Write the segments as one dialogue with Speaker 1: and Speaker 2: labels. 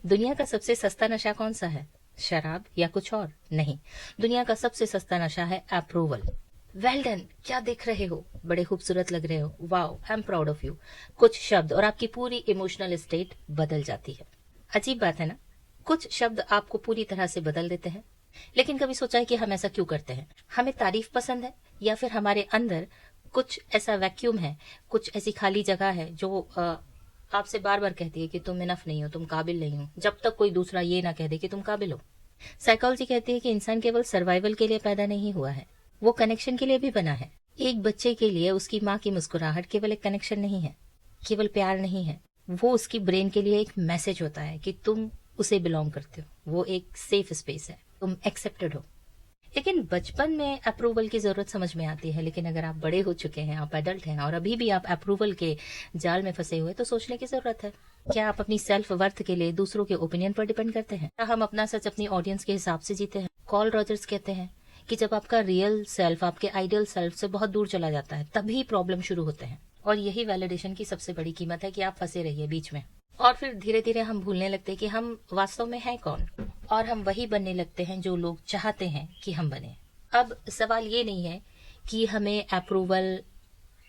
Speaker 1: दुनिया का सबसे सस्ता नशा कौन सा है? शराब या कुछ और? नहीं, दुनिया का सबसे सस्ता नशा है अप्रूवल। वेल डन, क्या देख रहे हो? बड़े खूबसूरत लग रहे हो। Wow, I am proud of you. कुछ शब्द और आपकी पूरी इमोशनल स्टेट बदल जाती है। अजीब बात है ना, कुछ शब्द आपको पूरी तरह से बदल देते हैं। लेकिन कभी सोचा है कि हम ऐसा क्यों करते हैं? हमें तारीफ पसंद है या फिर हमारे अंदर कुछ ऐसा वैक्यूम है, कुछ ऐसी खाली जगह है जो आपसे बार बार कहती है कि तुम इनफ नहीं हो, तुम काबिल नहीं हो, जब तक कोई दूसरा ये ना कह दे कि तुम काबिल हो। साइकोलॉजी कहती है कि इंसान केवल सर्वाइवल के लिए पैदा नहीं हुआ है, वो कनेक्शन के लिए भी बना है। एक बच्चे के लिए उसकी माँ की मुस्कुराहट केवल एक कनेक्शन नहीं है, केवल प्यार नहीं है, वो उसकी ब्रेन के लिए एक मैसेज होता है कि तुम उसे बिलोंग करते हो, वो एक सेफ स्पेस है, तुम एक्सेप्टेड हो। लेकिन बचपन में अप्रूवल की जरूरत समझ में आती है, लेकिन अगर आप बड़े हो चुके हैं, आप एडल्ट हैं और अभी भी आप अप्रूवल के जाल में फंसे हुए, तो सोचने की जरूरत है। क्या आप अपनी सेल्फ वर्थ के लिए दूसरों के ओपिनियन पर डिपेंड करते हैं? क्या हम अपना सच अपनी ऑडियंस के हिसाब से जीते हैं? कॉल रॉजर्स कहते हैं कि जब आपका रियल सेल्फ आपके आइडियल सेल्फ से बहुत दूर चला जाता है, तभी प्रॉब्लम शुरू होते हैं। और यही वैलिडेशन की सबसे बड़ी कीमत है कि आप फंसे रहिए बीच में। और फिर धीरे धीरे हम भूलने लगते हैं कि हम वास्तव में हैं कौन, और हम वही बनने लगते हैं जो लोग चाहते हैं कि हम बने। अब सवाल ये नहीं है कि हमें अप्रूवल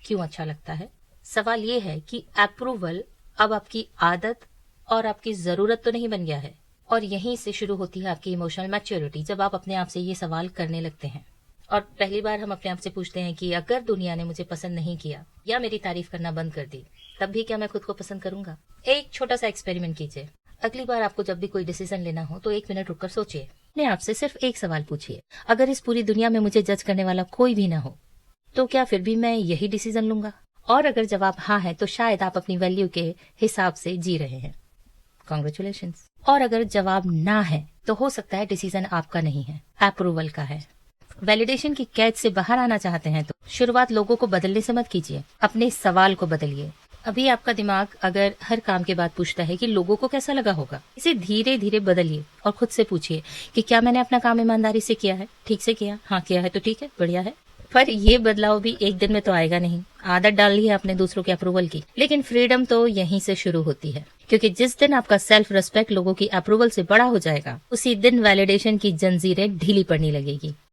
Speaker 1: क्यों अच्छा लगता है, सवाल ये है कि अप्रूवल अब आपकी आदत और आपकी जरूरत तो नहीं बन गया है। और यहीं से शुरू होती है आपकी इमोशनल मैच्योरिटी, जब आप अपने आप से ये सवाल करने लगते हैं। और पहली बार हम अपने आप से पूछते हैं कि अगर दुनिया ने मुझे पसंद नहीं किया या मेरी तारीफ करना बंद कर दी, तब भी क्या मैं खुद को पसंद करूंगा? एक छोटा सा एक्सपेरिमेंट कीजिए। अगली बार आपको जब भी कोई डिसीजन लेना हो तो 1 मिनट रुककर सोचिए। अपने आप से सिर्फ एक सवाल पूछिए, अगर इस पूरी दुनिया में मुझे जज करने वाला कोई भी ना हो, तो क्या फिर भी मैं यही डिसीजन लूंगा? और अगर जवाब हाँ है, तो शायद आप अपनी वैल्यू के हिसाब से जी रहे हैं। कॉन्ग्रेचुलेशंस। और अगर जवाब ना है, तो हो सकता है डिसीजन आपका नहीं है, अप्रूवल का है। वैलिडेशन की कैद से बाहर आना चाहते हैं तो शुरुआत लोगों को बदलने से मत कीजिए, अपने सवाल को बदलिए। अभी आपका दिमाग अगर हर काम के बाद पूछता है कि लोगों को कैसा लगा होगा, इसे धीरे धीरे बदलिए और खुद से पूछिए कि क्या मैंने अपना काम ईमानदारी से किया है, ठीक से किया? हाँ किया है तो ठीक है, बढ़िया है। पर ये बदलाव भी एक दिन में तो आएगा नहीं। आदत डाल ली है आपने दूसरों के अप्रूवल की, लेकिन फ्रीडम तो यहीं से शुरू होती है। क्योंकि जिस दिन आपका सेल्फ रिस्पेक्ट लोगों की अप्रूवल से बड़ा हो जाएगा, उसी दिन वैलिडेशन की जंजीरें ढीली पड़ने लगेगी।